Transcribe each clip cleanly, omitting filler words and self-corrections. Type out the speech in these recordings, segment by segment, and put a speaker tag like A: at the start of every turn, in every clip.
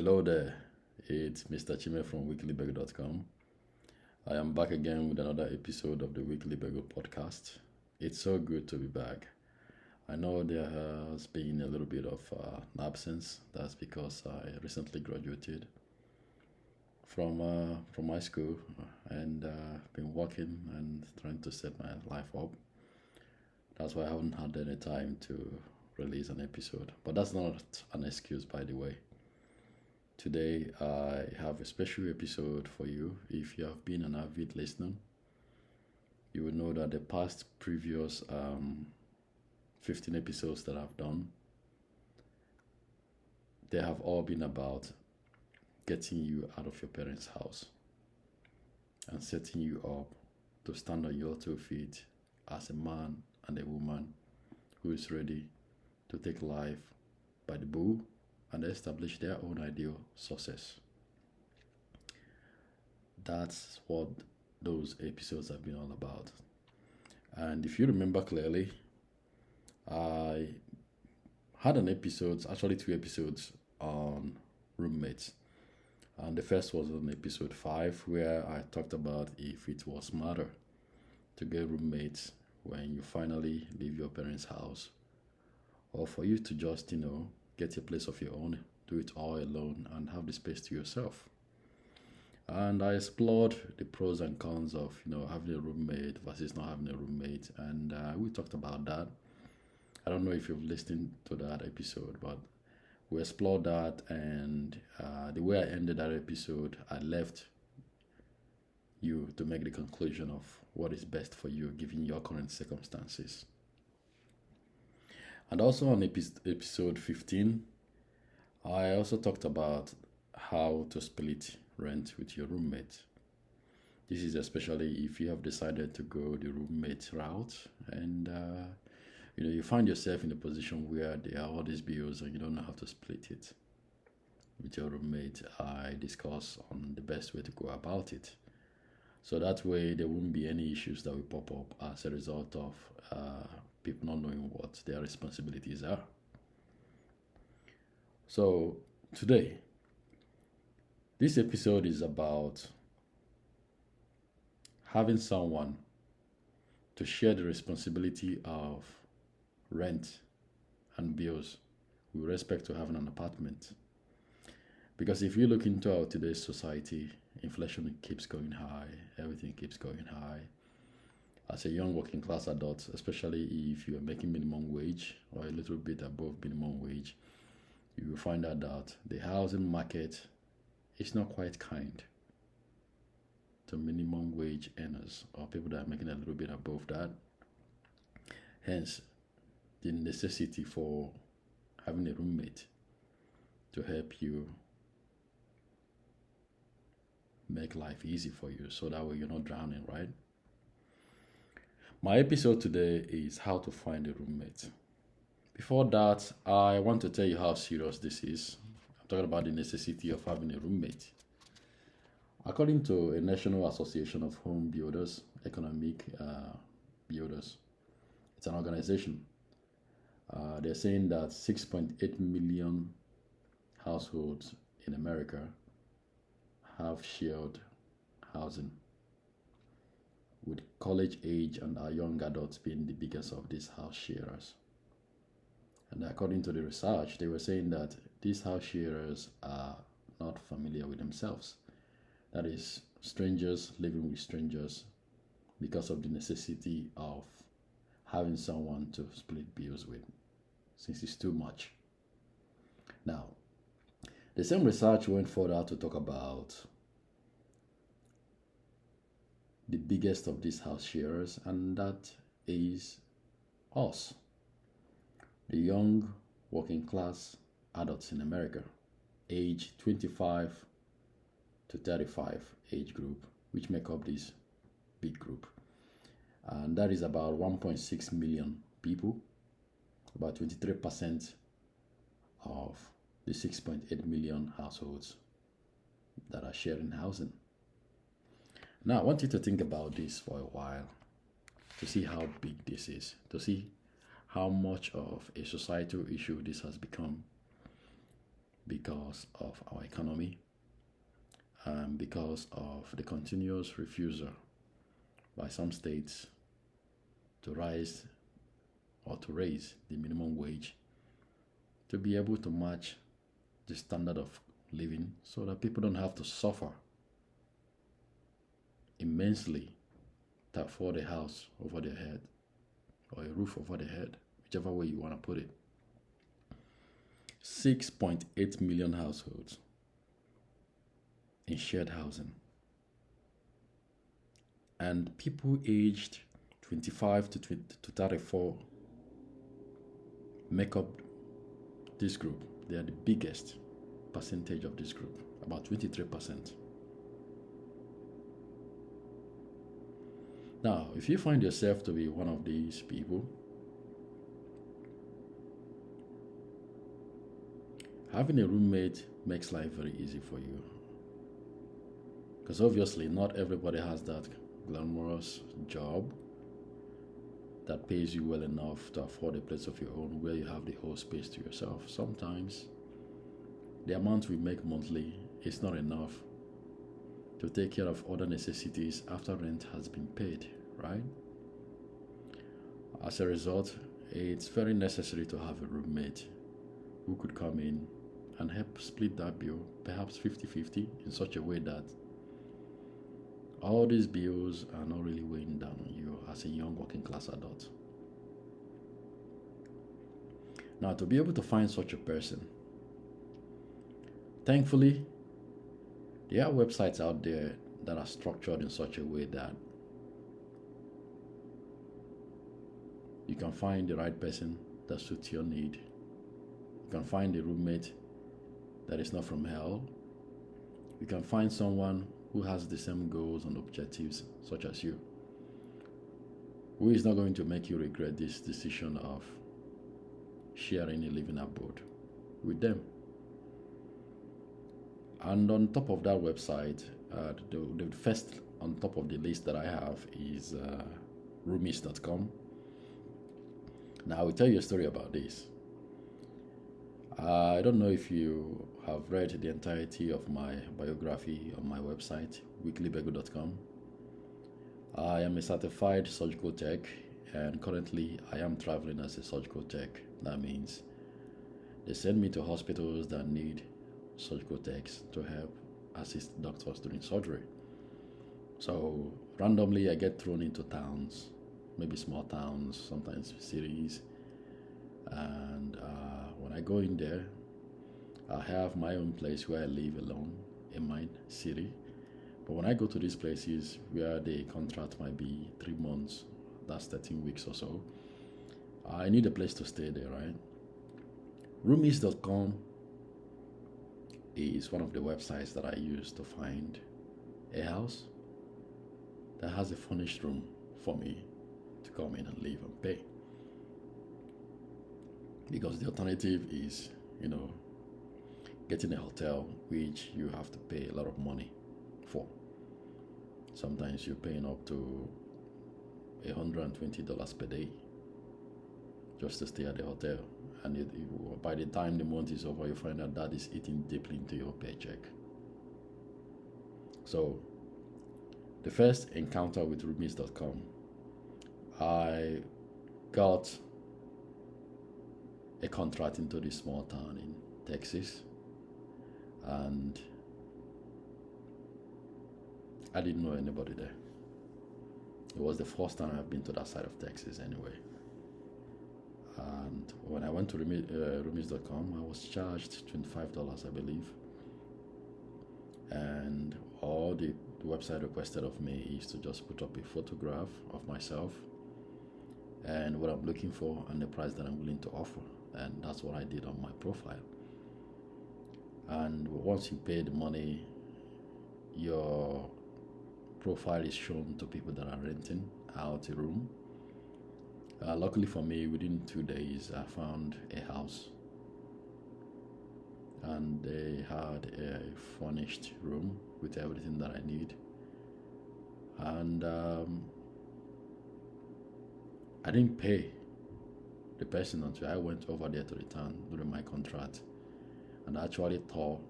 A: Hello there, it's Mr. Chime from weeklybagel.com. I am back again with another episode of the Weekly Bagel podcast. It's so good to be back. I know there has been a little bit of an absence. That's because I recently graduated from my school and been working and trying to set my life up. That's why I haven't had any time to release an episode. But that's not an excuse, by the way. Today, I have a special episode for you. If you have been an avid listener, you will know that the past previous 15 episodes that I've done, they have all been about getting you out of your parents' house and setting you up to stand on your 2 feet as a man and a woman who is ready to take life by the bull and establish their own ideal success. That's what those episodes have been all about. And if you remember clearly, I had an episode, actually 2 episodes on roommates. And the first was on episode 5, where I talked about if it was matter to get roommates when you finally leave your parents' house, or for you to just, get a place of your own, do it all alone, and have the space to yourself. And I explored the pros and cons of, having a roommate versus not having a roommate, and we talked about that. I don't know if you've listened to that episode, but we explored that, and the way I ended that episode, I left you to make the conclusion of what is best for you given your current circumstances. And also on episode 15, I also talked about how to split rent with your roommate. This is especially if you have decided to go the roommate route and you find yourself in a position where there are all these bills and you don't know how to split it with your roommate. I discuss on the best way to go about it. So that way there won't be any issues that will pop up as a result of people not knowing what their responsibilities are. So today, this episode is about having someone to share the responsibility of rent and bills with respect to having an apartment. Because if you look into our today's society, inflation keeps going high, everything keeps going high. As a young working class adult, especially if you are making minimum wage or a little bit above minimum wage, you will find out that the housing market is not quite kind to minimum wage earners or people that are making a little bit above that. Hence, the necessity for having a roommate to help you make life easy for you so that way you're not drowning, right? My episode today is how to find a roommate. Before that, I want to tell you how serious this is. I'm talking about the necessity of having a roommate. According to a National Association of Home Builders, Economic Builders, it's an organization. They're saying that 6.8 million households in America have shared housing, with college age and our young adults being the biggest of these house sharers. And according to the research, they were saying that these house sharers are not familiar with themselves. That is, strangers living with strangers because of the necessity of having someone to split bills with, since it's too much. Now, the same research went further to talk about the biggest of these house sharers, and that is us, the young working class adults in America, age 25 to 35 age group, which make up this big group. And that is about 1.6 million people, about 23% of the 6.8 million households that are sharing housing. Now, I want you to think about this for a while to see how big this is, to see how much of a societal issue this has become. because of our economy and because of the continuous refusal by some states to rise or to raise the minimum wage to be able to match the standard of living so that people don't have to suffer immensely to afford a house over their head or a roof over their head, whichever way you want to put it. 6.8 million households in shared housing. And people aged 25 to 34 make up this group. They are the biggest percentage of this group, about 23%. Now, if you find yourself to be one of these people, having a roommate makes life very easy for you. Because obviously, not everybody has that glamorous job that pays you well enough to afford a place of your own where you have the whole space to yourself. Sometimes the amount we make monthly is not enough to take care of other necessities after rent has been paid, right? As a result, it's very necessary to have a roommate who could come in and help split that bill, perhaps 50-50, in such a way that all these bills are not really weighing down on you as a young working class adult. Now, to be able to find such a person, thankfully, there are websites out there that are structured in such a way that you can find the right person that suits your need. You can find a roommate that is not from hell. You can find someone who has the same goals and objectives such as you, who is not going to make you regret this decision of sharing a living abode with them. And on top of that website, the first on top of the list that I have is roomies.com. Now, I will tell you a story about this. I don't know if you have read the entirety of my biography on my website, weeklybego.com. I am a certified surgical tech, and currently I am traveling as a surgical tech. That means they send me to hospitals that need surgical techs to help assist doctors during surgery. So randomly I get thrown into towns, maybe small towns, sometimes cities, and when I go in there, I have my own place where I live alone in my city. But when I go to these places where the contract might be 3 months, that's 13 weeks or so, I need a place to stay there, right? Roomies.com is one of the websites that I use to find a house that has a furnished room for me to come in and live and pay. Because the alternative is, getting a hotel which you have to pay a lot of money for. Sometimes you're paying up to $120 per day just to stay at the hotel. And by the time the month is over, you find out that is eating deeply into your paycheck. So, the first encounter with roomies.com, I got a contract into this small town in Texas, and I didn't know anybody there. It was the first time I've been to that side of Texas anyway. And when I went to roomies.com, I was charged $25, I believe. And all the website requested of me is to just put up a photograph of myself and what I'm looking for and the price that I'm willing to offer. And that's what I did on my profile. And once you pay the money, your profile is shown to people that are renting out a room. Luckily for me, within 2 days, I found a house. And they had a furnished room with everything that I need. And I didn't pay the person until I went over there to the town during my contract. and I actually tore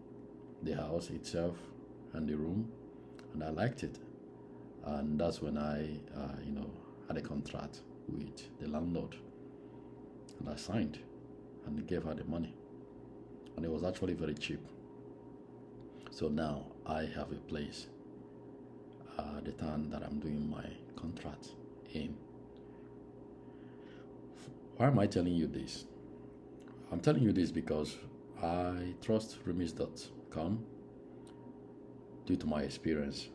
A: the house itself and the room, and I liked it. And that's when I, had a contract with the landlord, and I signed, and gave her the money, and it was actually very cheap. So now I have a place, the town that I'm doing my contract in. Why am I telling you this? I'm telling you this because I trust roomies.com due to my experience.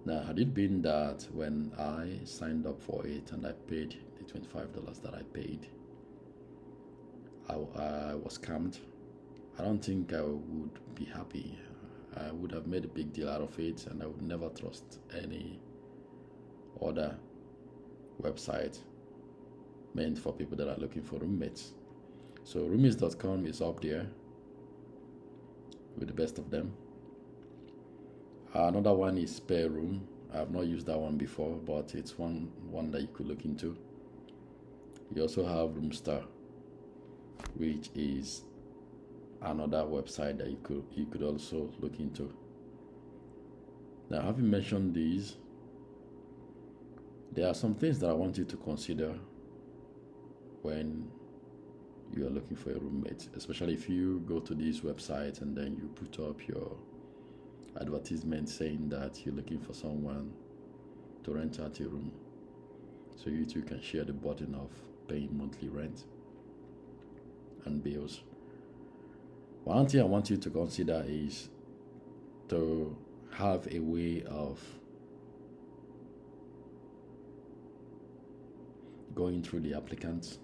A: Now, had it been that when I signed up for it and I paid the $25 that I paid, I was scammed, I don't think I would be happy. I would have made a big deal out of it, and I would never trust any other website meant for people that are looking for roommates. So roomies.com is up there with the best of them. Another one is Spare Room. I've not used that one before, but it's one that you could look into. You also have Roomstar, which is another website that you could also look into. Now, having mentioned these, there are some things that I want you to consider when you are looking for a roommate, especially if you go to these websites and then you put up your advertisement saying that you're looking for someone to rent out a room, so you two can share the burden of paying monthly rent and bills. One thing I want you to consider is to have a way of going through the applicants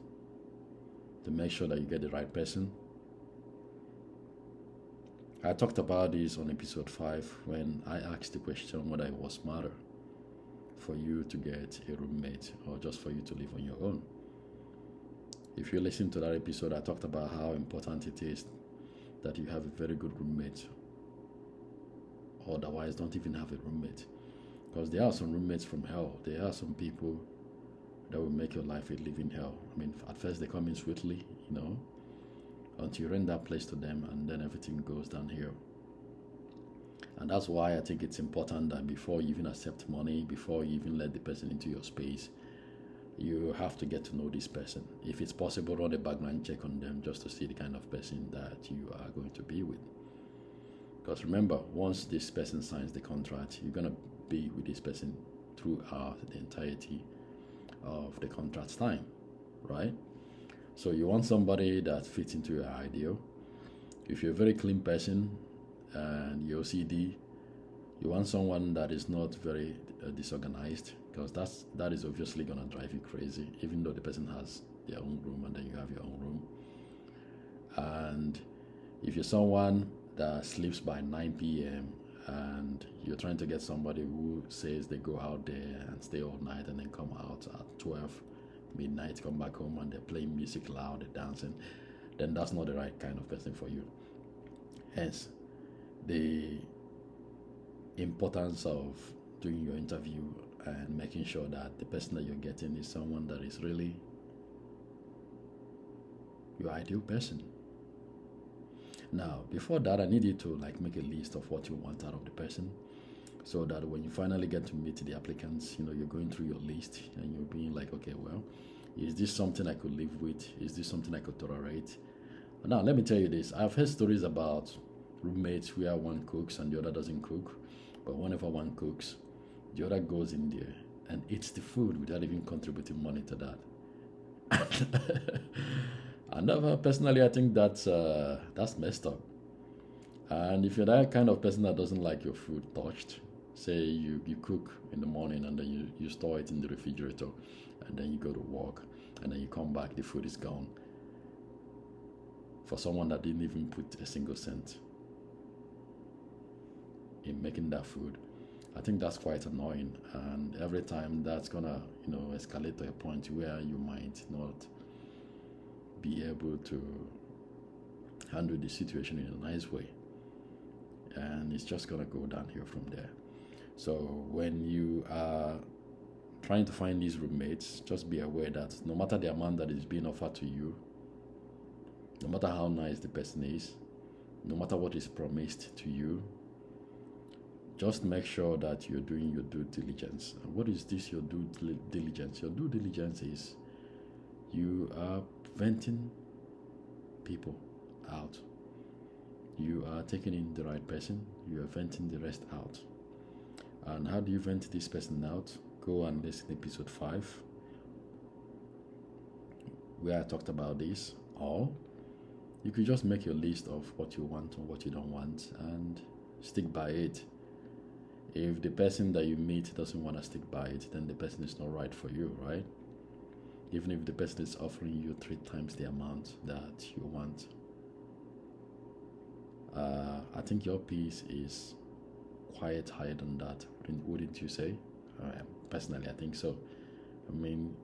A: to make sure that you get the right person. I talked about this on episode 5 when I asked the question whether it was smarter for you to get a roommate or just for you to live on your own. If you listen to that episode, I talked about how important it is that you have a very good roommate. Otherwise, don't even have a roommate. Because there are some roommates from hell. There are some people that will make your life a living hell. I mean, at first they come in sweetly, until you rent that place to them, and then everything goes downhill. And that's why I think it's important that before you even accept money, before you even let the person into your space, you have to get to know this person. If it's possible, run a background check on them just to see the kind of person that you are going to be with. Because remember, once this person signs the contract, you're going to be with this person throughout the entirety of the contract's time, right? So you want somebody that fits into your ideal. If you're a very clean person and you're OCD, you want someone that is not very disorganized, because that is obviously going to drive you crazy, even though the person has their own room and then you have your own room. And if you're someone that sleeps by 9 p.m. and you're trying to get somebody who says they go out there and stay all night and then come out at 12 midnight, come back home and they're playing music loud, they're dancing, then that's not the right kind of person for you. Hence, the importance of doing your interview and making sure that the person that you're getting is someone that is really your ideal person. Now, before that, I need you to make a list of what you want out of the person, so that when you finally get to meet the applicants, you're going through your list and you're being like, okay, well, is this something I could live with? Is this something I could tolerate? Now, let me tell you this. I've heard stories about roommates where one cooks and the other doesn't cook, but whenever one cooks, the other goes in there and eats the food without even contributing money to that. And personally, I think that's messed up. And if you're that kind of person that doesn't like your food touched, say you cook in the morning and then you store it in the refrigerator, and then you go to work and then you come back, the food is gone. For someone that didn't even put a single cent in making that food, I think that's quite annoying. And every time that's gonna escalate to a point where you might not be able to handle the situation in a nice way, and it's just gonna go downhill from there. So when you are trying to find these roommates, just be aware that no matter the amount that is being offered to you, no matter how nice the person is, no matter what is promised to you, just make sure that you're doing your due diligence. And what is this, your due diligence? Your due diligence is you are venting people out. You are taking in the right person, you are venting the rest out. And how do you vent this person out? Go and listen to episode 5, where I talked about this. Or you could just make your list of what you want and what you don't want and stick by it. If the person that you meet doesn't want to stick by it, then the person is not right for you, right? Even if the person is offering you 3 times the amount that you want. I think your piece is quite higher than that, wouldn't you say? Personally, I think so. I mean,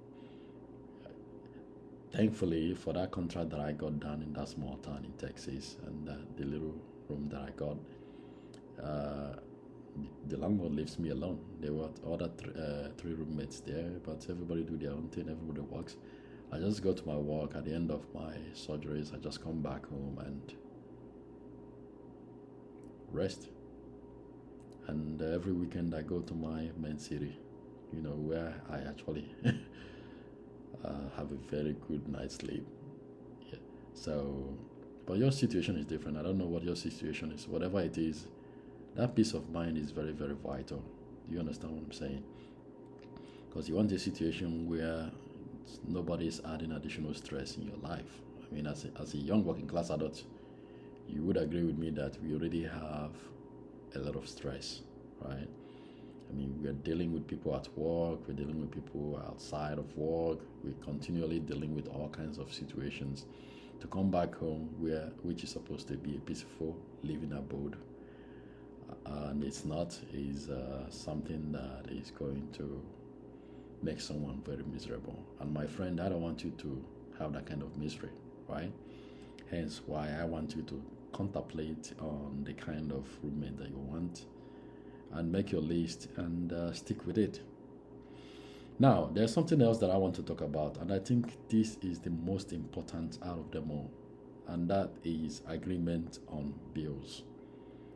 A: thankfully for that contract that I got done in that small town in Texas, and the little room that I got, the landlord leaves me alone. There were other 3 roommates there, but everybody do their own thing, everybody works. I just go to my work. At the end of my surgeries, I just come back home and rest. And every weekend I go to my main city, where I actually have a very good night's sleep. Yeah. So, but your situation is different. I don't know what your situation is. Whatever it is, that peace of mind is very, very vital. Do you understand what I'm saying? Because you want a situation where nobody is adding additional stress in your life. I mean, as a young working class adult, you would agree with me that we already have a lot of stress, right? I mean, we're dealing with people at work, we're dealing with people outside of work, we're continually dealing with all kinds of situations. To come back home, which is supposed to be a peaceful living abode, and it's not, is something that is going to make someone very miserable. And my friend, I don't want you to have that kind of misery, right? Hence why I want you to contemplate on the kind of roommate that you want and make your list and stick with it. Now, there's something else that I want to talk about, and I think this is the most important out of them all, and that is agreement on bills.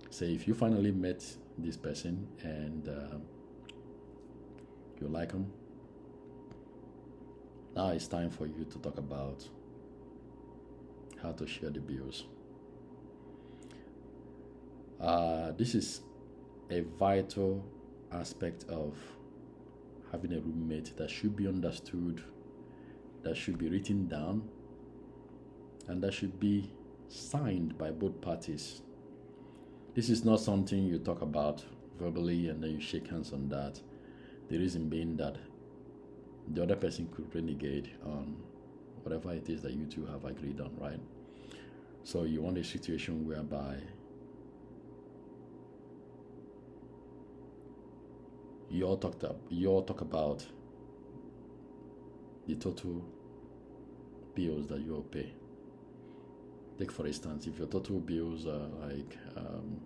A: Say if you finally met this person and you like them, now it's time for you to talk about how to share the bills. This is a vital aspect of having a roommate that should be understood, that should be written down, and that should be signed by both parties. This is not something you talk about verbally and then you shake hands on that. The reason being that the other person could renegade on whatever it is that you two have agreed on, right? So you want a situation whereby you all talk about the total bills that you all pay. Take for instance, if your total bills are like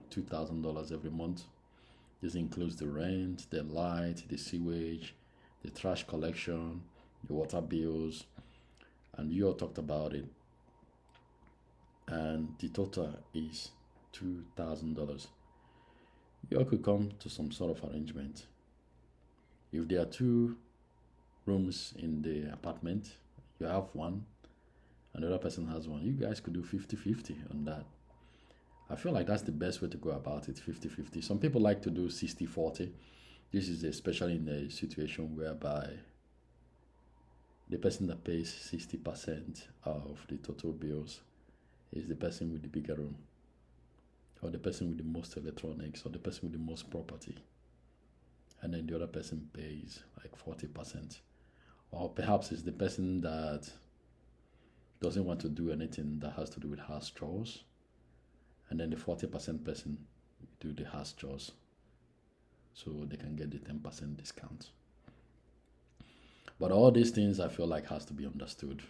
A: $2,000 every month, this includes the rent, the light, the sewage, the trash collection, the water bills, and you all talked about it, and the total is $2,000. You all could come to some sort of arrangement. If there are 2 rooms in the apartment, you have one, and the other person has one, you guys could do 50-50 on that. I feel like that's the best way to go about it, 50-50. Some people like to do 60-40. This is especially in a situation whereby the person that pays 60% of the total bills is the person with the bigger room, or the person with the most electronics, or the person with the most property. And then the other person pays like 40%. Or perhaps it's the person that doesn't want to do anything that has to do with house chores, and then the 40% person do the house chores, so they can get the 10% discount. But all these things I feel like has to be understood.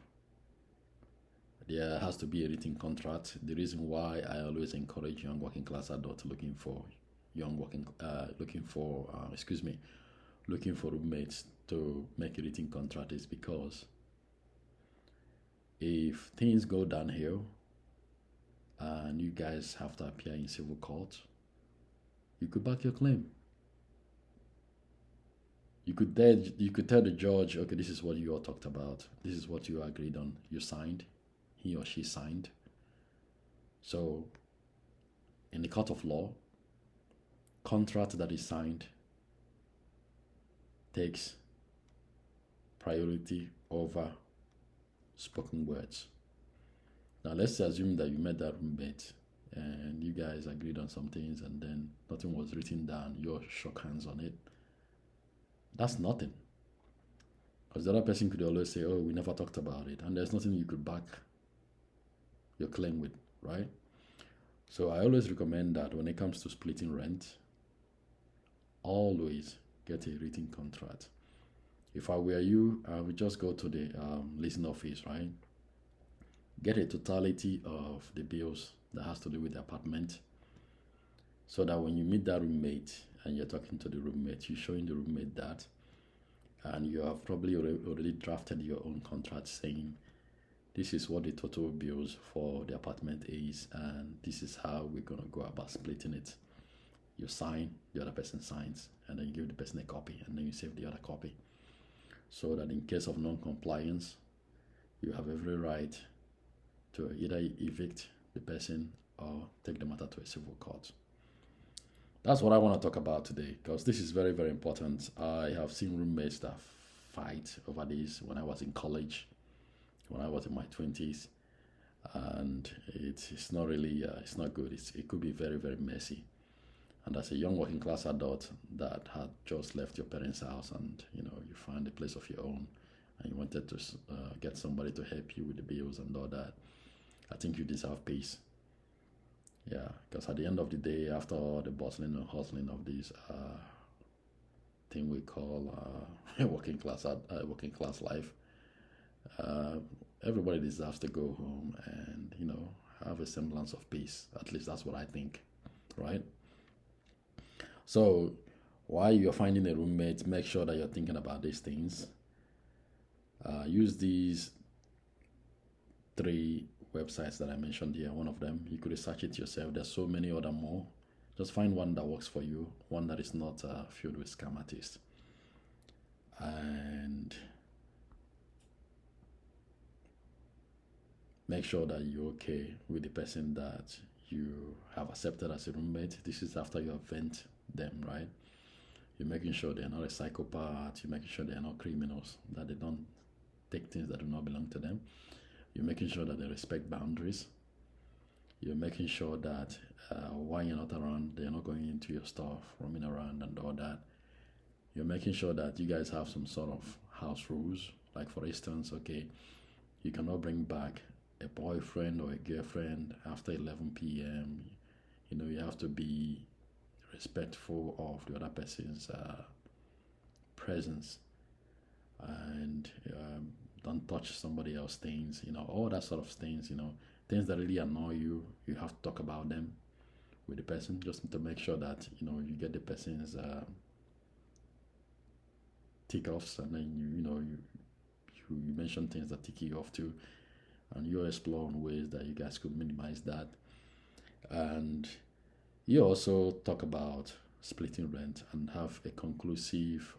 A: There has to be a written contract. The reason why I always encourage young working class adults looking for roommates to make a written contract is because if things go downhill and you guys have to appear in civil court, you could back your claim. You could tell the judge, okay, this is what you all talked about. This is what you agreed on. You signed. He or she signed. So, in the court of law, contract that is signed takes priority over spoken words. Now, let's assume that you met that roommate and you guys agreed on some things and then nothing was written down. You all shook hands on it. That's nothing. Because the other person could always say, oh, we never talked about it. And there's nothing you could back your claim with, right? So I always recommend that when it comes to splitting rent, always get a written contract. If I were you, I would just go to the leasing office, right? Get a totality of the bills that has to do with the apartment, so that when you meet that roommate and you're talking to the roommate, you're showing the roommate that, and you have probably already drafted your own contract saying, this is what the total bills for the apartment is, and this is how we're going to go about splitting it. You sign, the other person signs, and then you give the person a copy, and then you save the other copy. So that in case of non-compliance, you have every right to either evict the person or take the matter to a civil court. That's what I want to talk about today, because this is very, very important. I have seen roommates that fight over this when I was in college, when I was in my 20s, and it's not really, it's not good. It could be very, very messy. And as a young working class adult that had just left your parents' house and you find a place of your own, and you wanted to get somebody to help you with the bills and all that, I think you deserve peace. Yeah, because at the end of the day, after all the bustling and hustling of this thing we call working class life, everybody deserves to go home and have a semblance of peace. At least that's what I think, right? So while you're finding a roommate, make sure that you're thinking about these things. Use these 3 websites that I mentioned here. One of them, you could research it yourself. There's so many other more. Just find one that works for you, one that is not filled with scam artists. And make sure that you're okay with the person that you have accepted as a roommate. This is after you have vent them, right? You're making sure they're not a psychopath. You're making sure they're not criminals, that they don't take things that do not belong to them. You're making sure that they respect boundaries. You're making sure that while you're not around, they're not going into your stuff, roaming around and all that. You're making sure that you guys have some sort of house rules. Like for instance, okay, you cannot bring back a boyfriend or a girlfriend after 11 p.m. You have to be respectful of the other person's presence, and don't touch somebody else's things, all that sort of things, things that really annoy you. You have to talk about them with the person, just to make sure that you get the person's tick offs, and then you mention things that tick you off too, and you explore on ways that you guys could minimize that. And you also talk about splitting rent and have a conclusive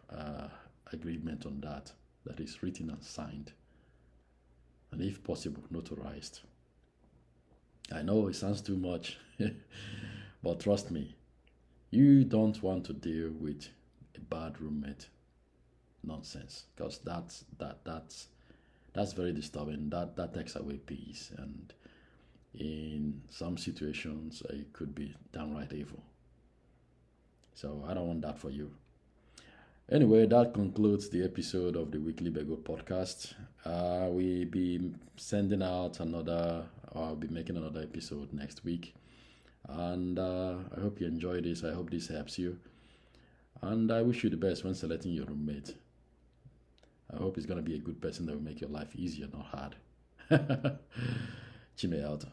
A: agreement on that is written and signed, and if possible notarized. I know it sounds too much, but trust me, you don't want to deal with a bad roommate nonsense, because that's very disturbing. That takes away peace, and in some situations it could be downright evil. So I don't want that for you. Anyway, that concludes the episode of the Weekly Bego podcast. We'll be sending out I'll be making another episode next week. And I hope you enjoy this. I hope this helps you. And I wish you the best when selecting your roommate. I hope it's going to be a good person that will make your life easier, not hard. Chime out.